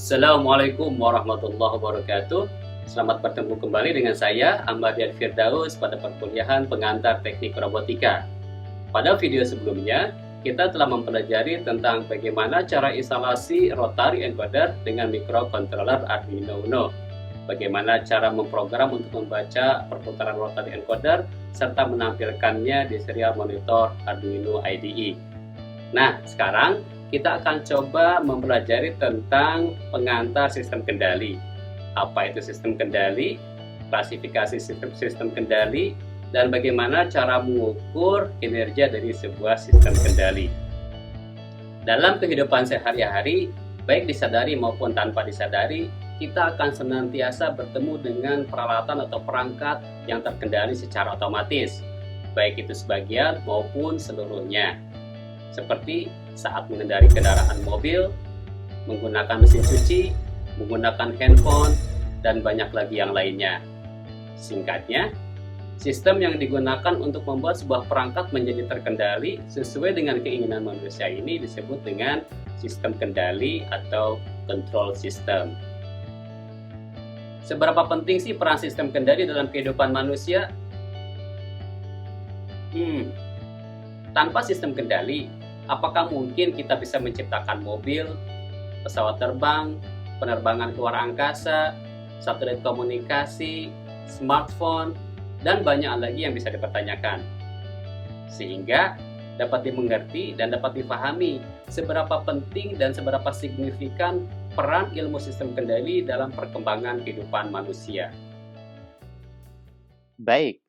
Assalamualaikum warahmatullahi wabarakatuh. Selamat bertemu kembali dengan saya, Ahmad Firdaus, pada perkuliahan pengantar teknik robotika. Pada video sebelumnya, kita telah mempelajari tentang bagaimana cara instalasi rotary encoder dengan microcontroller Arduino Uno, bagaimana cara memprogram untuk membaca perputaran rotary encoder, serta menampilkannya di serial monitor Arduino IDE. Nah, sekarang kita akan coba mempelajari tentang pengantar sistem kendali. Apa itu sistem kendali, klasifikasi sistem kendali, dan bagaimana cara mengukur kinerja dari sebuah sistem kendali. Dalam kehidupan sehari-hari, baik disadari maupun tanpa disadari, kita akan senantiasa bertemu dengan peralatan atau perangkat yang terkendali secara otomatis, baik itu sebagian maupun seluruhnya. Seperti saat mengendarai kendaraan mobil, menggunakan mesin cuci, menggunakan handphone, dan banyak lagi yang lainnya. Singkatnya, sistem yang digunakan untuk membuat sebuah perangkat menjadi terkendali sesuai dengan keinginan manusia ini disebut dengan sistem kendali atau control system. Seberapa penting sih peran sistem kendali dalam kehidupan manusia? Tanpa sistem kendali, apakah mungkin kita bisa menciptakan mobil, pesawat terbang, penerbangan keluar angkasa, satelit komunikasi, smartphone, dan banyak lagi yang bisa dipertanyakan. Sehingga dapat dimengerti dan dapat dipahami seberapa penting dan seberapa signifikan peran ilmu sistem kendali dalam perkembangan kehidupan manusia. Baik,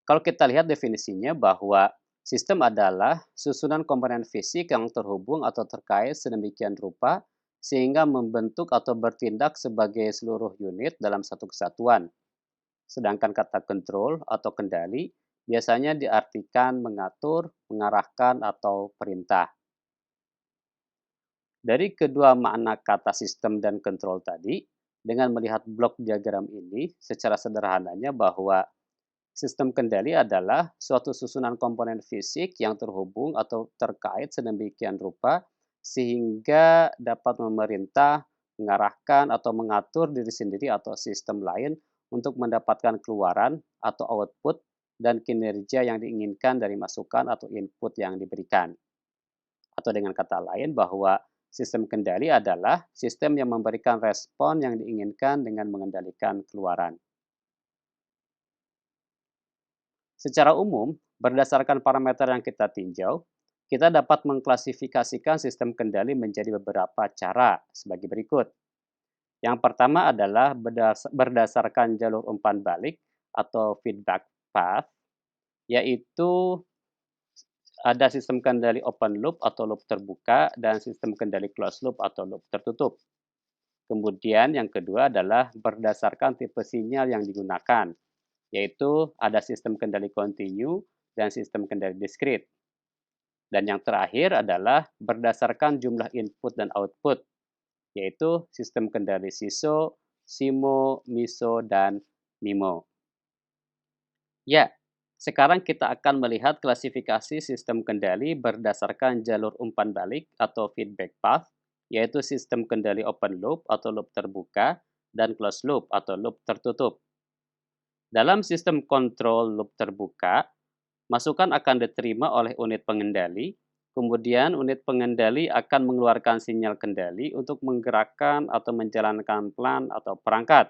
kalau kita lihat definisinya bahwa sistem adalah susunan komponen fisik yang terhubung atau terkait sedemikian rupa sehingga membentuk atau bertindak sebagai seluruh unit dalam satu kesatuan. Sedangkan kata control atau kendali biasanya diartikan mengatur, mengarahkan, atau perintah. Dari kedua makna kata sistem dan control tadi, dengan melihat blok diagram ini, secara sederhananya bahwa sistem kendali adalah suatu susunan komponen fisik yang terhubung atau terkait sedemikian rupa sehingga dapat memerintah, mengarahkan, atau mengatur diri sendiri atau sistem lain untuk mendapatkan keluaran atau output dan kinerja yang diinginkan dari masukan atau input yang diberikan. Atau dengan kata lain bahwa sistem kendali adalah sistem yang memberikan respon yang diinginkan dengan mengendalikan keluaran. Secara umum, berdasarkan parameter yang kita tinjau, kita dapat mengklasifikasikan sistem kendali menjadi beberapa cara sebagai berikut. Yang pertama adalah berdasarkan jalur umpan balik atau feedback path, yaitu ada sistem kendali open loop atau loop terbuka dan sistem kendali closed loop atau loop tertutup. Kemudian yang kedua adalah berdasarkan tipe sinyal yang digunakan, yaitu ada sistem kendali kontinu dan sistem kendali diskrit. Dan yang terakhir adalah berdasarkan jumlah input dan output, yaitu sistem kendali SISO, SIMO, MISO, dan MIMO. Ya, sekarang kita akan melihat klasifikasi sistem kendali berdasarkan jalur umpan balik atau feedback path, yaitu sistem kendali open loop atau loop terbuka dan closed loop atau loop tertutup. Dalam sistem kontrol loop terbuka, masukan akan diterima oleh unit pengendali, kemudian unit pengendali akan mengeluarkan sinyal kendali untuk menggerakkan atau menjalankan plan atau perangkat.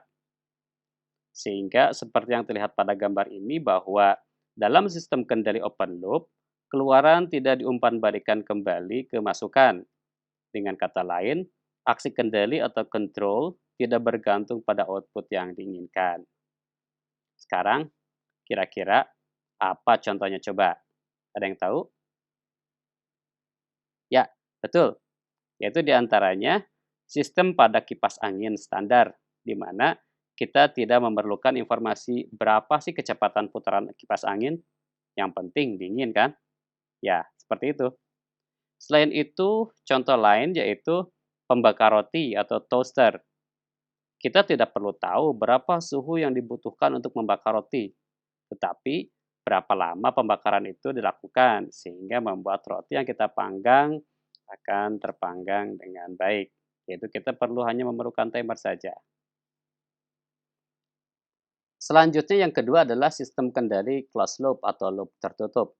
Sehingga seperti yang terlihat pada gambar ini bahwa dalam sistem kendali open loop, keluaran tidak diumpan-balikan kembali ke masukan. Dengan kata lain, aksi kendali atau control tidak bergantung pada output yang diinginkan. Sekarang, kira-kira apa contohnya coba? Ada yang tahu? Ya, betul. Yaitu diantaranya sistem pada kipas angin standar, di mana kita tidak memerlukan informasi berapa sih kecepatan putaran kipas angin. Yang penting dingin kan? Ya, seperti itu. Selain itu, contoh lain yaitu pembakar roti atau toaster. Kita tidak perlu tahu berapa suhu yang dibutuhkan untuk membakar roti, tetapi berapa lama pembakaran itu dilakukan sehingga membuat roti yang kita panggang akan terpanggang dengan baik. yaitu kita perlu hanya memerlukan timer saja. Selanjutnya yang kedua adalah sistem kendali closed loop atau loop tertutup.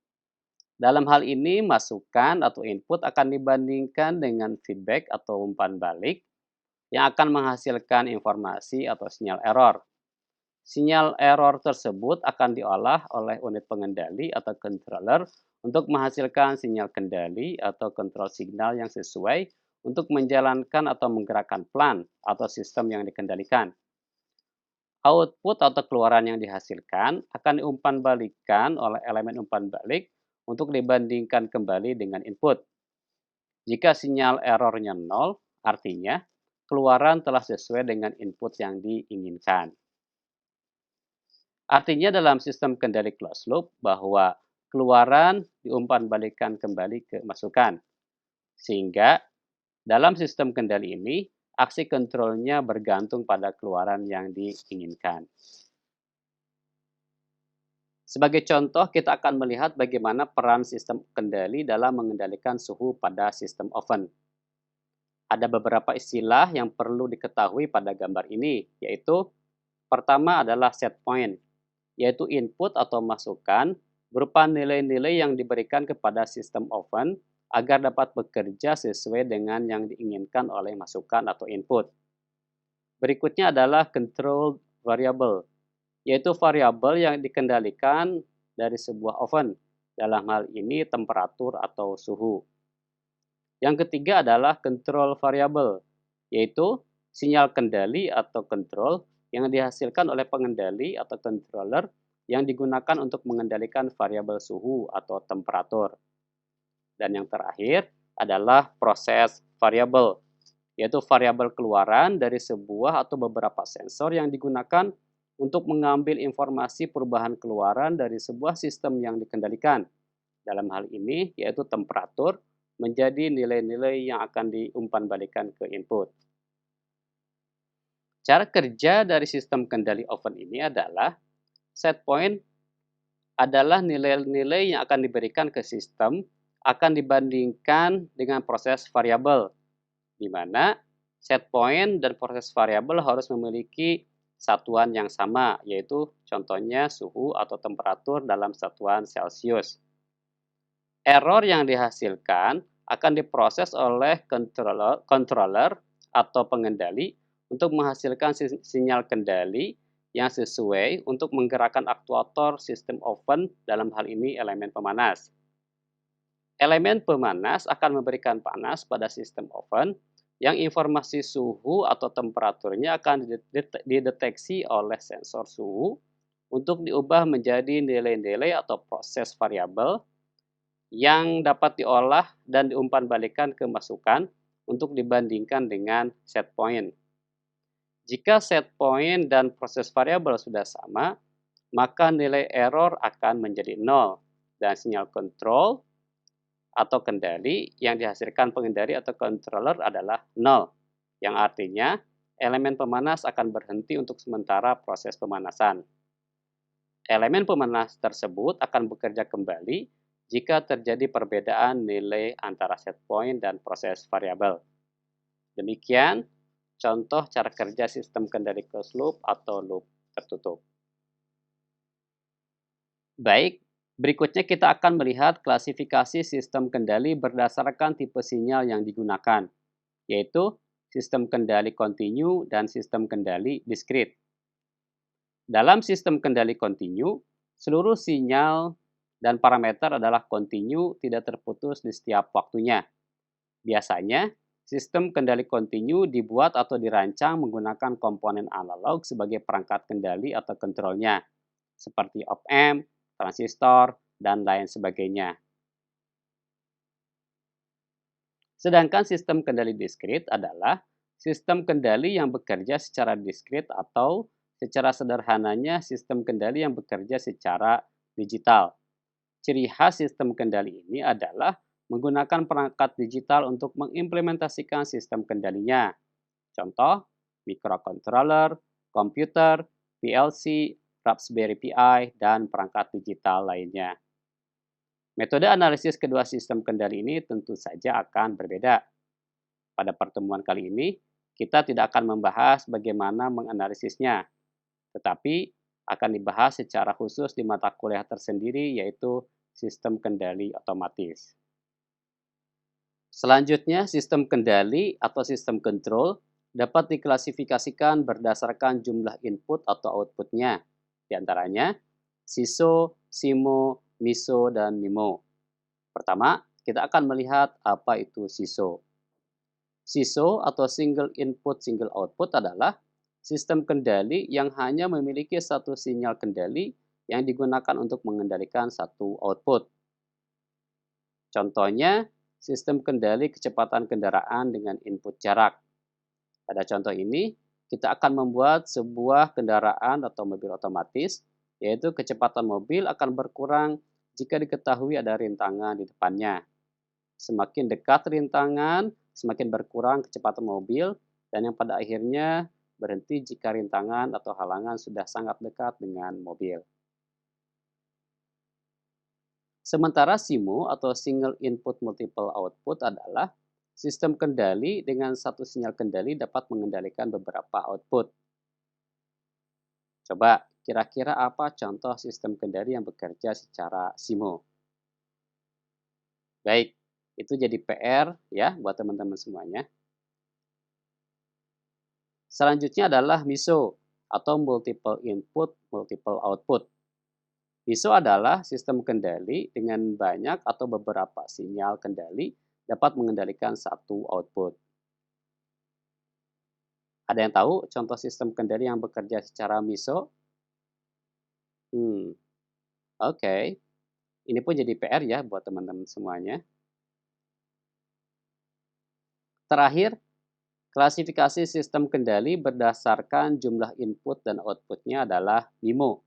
Dalam hal ini, masukan atau input akan dibandingkan dengan feedback atau umpan balik yang akan menghasilkan informasi atau sinyal error. Sinyal error tersebut akan diolah oleh unit pengendali atau controller untuk menghasilkan sinyal kendali atau kontrol signal yang sesuai untuk menjalankan atau menggerakkan plan atau sistem yang dikendalikan. Output atau keluaran yang dihasilkan akan diumpan balikan oleh elemen umpan balik untuk dibandingkan kembali dengan input. Jika sinyal errornya 0, artinya keluaran telah sesuai dengan input yang diinginkan. Artinya dalam sistem kendali closed loop bahwa keluaran diumpan balikan kembali ke masukan. Sehingga dalam sistem kendali ini, aksi kontrolnya bergantung pada keluaran yang diinginkan. Sebagai contoh, kita akan melihat bagaimana peran sistem kendali dalam mengendalikan suhu pada sistem oven. Ada beberapa istilah yang perlu diketahui pada gambar ini, yaitu pertama adalah set point, yaitu input atau masukan berupa nilai-nilai yang diberikan kepada sistem oven agar dapat bekerja sesuai dengan yang diinginkan oleh masukan atau input. Berikutnya adalah control variable, yaitu variabel yang dikendalikan dari sebuah oven, dalam hal ini temperatur atau suhu. Yang ketiga adalah control variable, yaitu sinyal kendali atau control yang dihasilkan oleh pengendali atau controller yang digunakan untuk mengendalikan variabel suhu atau temperatur. Dan yang terakhir adalah proses variabel, yaitu variabel keluaran dari sebuah atau beberapa sensor yang digunakan untuk mengambil informasi perubahan keluaran dari sebuah sistem yang dikendalikan. Dalam hal ini, yaitu temperatur, menjadi nilai-nilai yang akan diumpan balikan ke input. Cara kerja dari sistem kendali oven ini adalah set point adalah nilai-nilai yang akan diberikan ke sistem akan dibandingkan dengan proses variabel, di mana set point dan proses variabel harus memiliki satuan yang sama, yaitu contohnya suhu atau temperatur dalam satuan Celcius. Error yang dihasilkan akan diproses oleh controller atau pengendali untuk menghasilkan sinyal kendali yang sesuai untuk menggerakkan aktuator sistem oven, dalam hal ini elemen pemanas. Elemen pemanas akan memberikan panas pada sistem oven yang informasi suhu atau temperaturnya akan dideteksi oleh sensor suhu untuk diubah menjadi nilai-nilai atau proses variabel yang dapat diolah dan diumpan balikan ke masukan untuk dibandingkan dengan set point. Jika set point dan proses variabel sudah sama, maka nilai error akan menjadi 0 dan sinyal kontrol atau kendali yang dihasilkan pengendali atau controller adalah 0, yang artinya elemen pemanas akan berhenti untuk sementara proses pemanasan. Elemen pemanas tersebut akan bekerja kembali jika terjadi perbedaan nilai antara set point dan proses variabel. Demikian contoh cara kerja sistem kendali closed loop atau loop tertutup. Baik, berikutnya kita akan melihat klasifikasi sistem kendali berdasarkan tipe sinyal yang digunakan, yaitu sistem kendali kontinu dan sistem kendali diskrit. Dalam sistem kendali kontinu, seluruh sinyal dan parameter adalah kontinu, tidak terputus di setiap waktunya. Biasanya, sistem kendali kontinu dibuat atau dirancang menggunakan komponen analog sebagai perangkat kendali atau kontrolnya, seperti op-amp, transistor, dan lain sebagainya. Sedangkan sistem kendali diskrit adalah sistem kendali yang bekerja secara diskrit atau secara sederhananya sistem kendali yang bekerja secara digital. Ciri khas sistem kendali ini adalah menggunakan perangkat digital untuk mengimplementasikan sistem kendalinya. Contoh, microcontroller, komputer, PLC, Raspberry Pi, dan perangkat digital lainnya. Metode analisis kedua sistem kendali ini tentu saja akan berbeda. Pada pertemuan kali ini, kita tidak akan membahas bagaimana menganalisisnya, tetapi akan dibahas secara khusus di mata kuliah tersendiri, yaitu sistem kendali otomatis. Selanjutnya, sistem kendali atau sistem control dapat diklasifikasikan berdasarkan jumlah input atau outputnya, di antaranya SISO, SIMO, MISO, dan MIMO. Pertama, kita akan melihat apa itu SISO. SISO atau Single Input Single Output adalah sistem kendali yang hanya memiliki satu sinyal kendali yang digunakan untuk mengendalikan satu output. Contohnya, sistem kendali kecepatan kendaraan dengan input jarak. Pada contoh ini, kita akan membuat sebuah kendaraan atau mobil otomatis, yaitu kecepatan mobil akan berkurang jika diketahui ada rintangan di depannya. Semakin dekat rintangan, semakin berkurang kecepatan mobil, dan yang pada akhirnya berhenti jika rintangan atau halangan sudah sangat dekat dengan mobil. Sementara SIMO atau Single Input Multiple Output adalah sistem kendali dengan satu sinyal kendali dapat mengendalikan beberapa output. Coba, kira-kira apa contoh sistem kendali yang bekerja secara SIMO? Baik, itu jadi PR ya buat teman-teman semuanya. Selanjutnya adalah MISO atau Multiple Input Multiple Output. MISO adalah sistem kendali dengan banyak atau beberapa sinyal kendali dapat mengendalikan satu output. Ada yang tahu contoh sistem kendali yang bekerja secara MISO? Oke. Ini pun jadi PR ya buat teman-teman semuanya. Terakhir, klasifikasi sistem kendali berdasarkan jumlah input dan outputnya adalah MIMO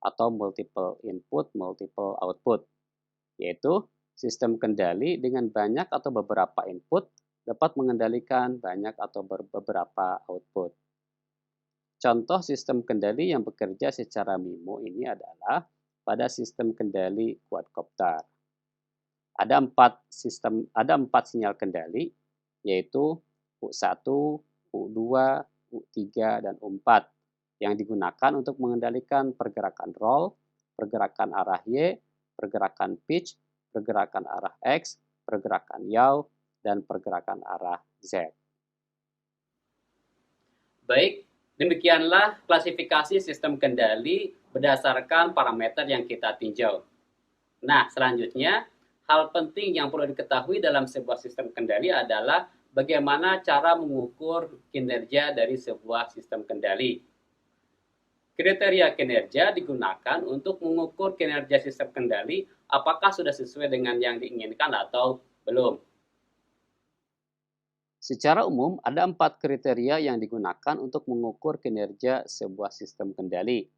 atau Multiple Input Multiple Output, yaitu sistem kendali dengan banyak atau beberapa input dapat mengendalikan banyak atau beberapa output. Contoh sistem kendali yang bekerja secara MIMO ini adalah pada sistem kendali quadcopter. Ada empat sinyal kendali, yaitu U1, U2, U3, dan U4 yang digunakan untuk mengendalikan pergerakan roll, pergerakan arah Y, pergerakan pitch, pergerakan arah X, pergerakan yaw, dan pergerakan arah Z. Baik, demikianlah klasifikasi sistem kendali berdasarkan parameter yang kita tinjau. Nah, selanjutnya, hal penting yang perlu diketahui dalam sebuah sistem kendali adalah bagaimana cara mengukur kinerja dari sebuah sistem kendali. Kriteria kinerja digunakan untuk mengukur kinerja sistem kendali apakah sudah sesuai dengan yang diinginkan atau belum. Secara umum, ada 4 kriteria yang digunakan untuk mengukur kinerja sebuah sistem kendali,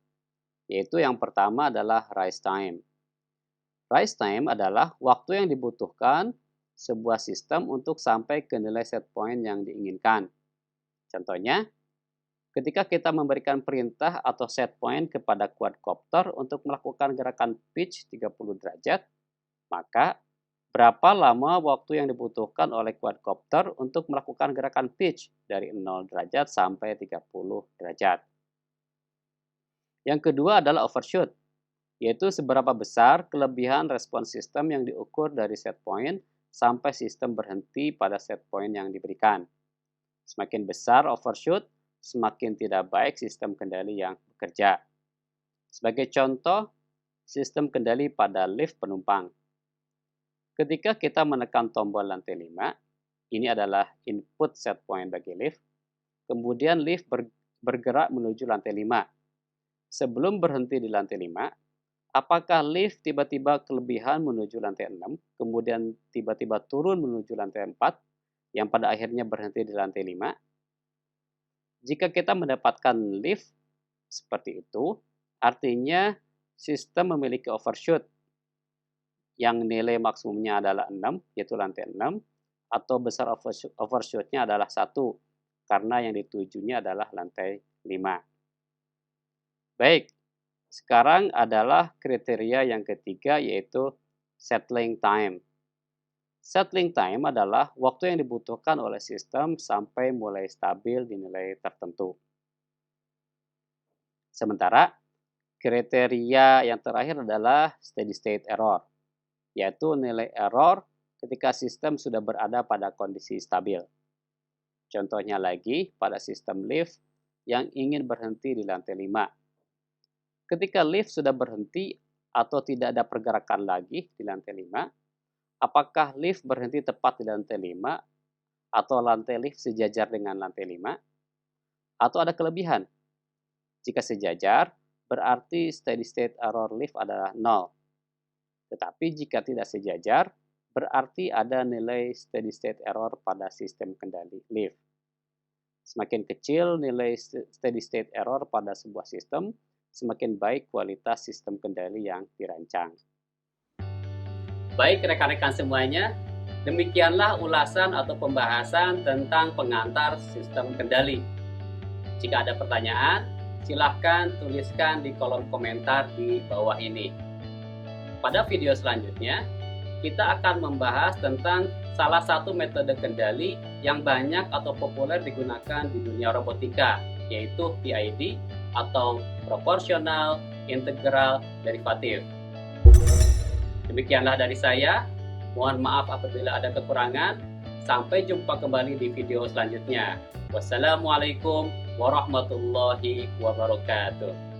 yaitu yang pertama adalah rise time. Rise time adalah waktu yang dibutuhkan sebuah sistem untuk sampai ke nilai set point yang diinginkan. Contohnya, ketika kita memberikan perintah atau set point kepada quadcopter untuk melakukan gerakan pitch 30 derajat, maka berapa lama waktu yang dibutuhkan oleh quadcopter untuk melakukan gerakan pitch dari 0 derajat sampai 30 derajat. Yang kedua adalah overshoot, yaitu seberapa besar kelebihan respons sistem yang diukur dari set point sampai sistem berhenti pada set point yang diberikan. Semakin besar overshoot, semakin tidak baik sistem kendali yang bekerja. Sebagai contoh, sistem kendali pada lift penumpang. Ketika kita menekan tombol lantai 5, ini adalah input set point bagi lift, kemudian lift bergerak menuju lantai 5. Sebelum berhenti di lantai 5, apakah lift tiba-tiba kelebihan menuju lantai 6, kemudian tiba-tiba turun menuju lantai 4, yang pada akhirnya berhenti di lantai 5? Jika kita mendapatkan lift seperti itu, artinya sistem memiliki overshoot, yang nilai maksimumnya adalah 6, yaitu lantai 6, atau besar overshoot-nya adalah 1, karena yang ditujunya adalah lantai 5. Baik, sekarang adalah kriteria yang ketiga, yaitu settling time. Settling time adalah waktu yang dibutuhkan oleh sistem sampai mulai stabil di nilai tertentu. Sementara, kriteria yang terakhir adalah steady state error, yaitu nilai error ketika sistem sudah berada pada kondisi stabil. Contohnya lagi pada sistem lift yang ingin berhenti di lantai 5. Ketika lift sudah berhenti atau tidak ada pergerakan lagi di lantai 5, apakah lift berhenti tepat di lantai 5 atau lantai lift sejajar dengan lantai 5? Atau ada kelebihan? Jika sejajar, berarti steady state error lift adalah 0. Tetapi jika tidak sejajar, berarti ada nilai steady state error pada sistem kendali lift. Semakin kecil nilai steady state error pada sebuah sistem, semakin baik kualitas sistem kendali yang dirancang. Baik rekan-rekan semuanya, demikianlah ulasan atau pembahasan tentang pengantar sistem kendali. Jika ada pertanyaan, silahkan tuliskan di kolom komentar di bawah ini. Pada video selanjutnya, kita akan membahas tentang salah satu metode kendali yang banyak atau populer digunakan di dunia robotika, yaitu PID atau proporsional integral derivatif. Demikianlah dari saya, mohon maaf apabila ada kekurangan. Sampai jumpa kembali di video selanjutnya. Wassalamualaikum warahmatullahi wabarakatuh.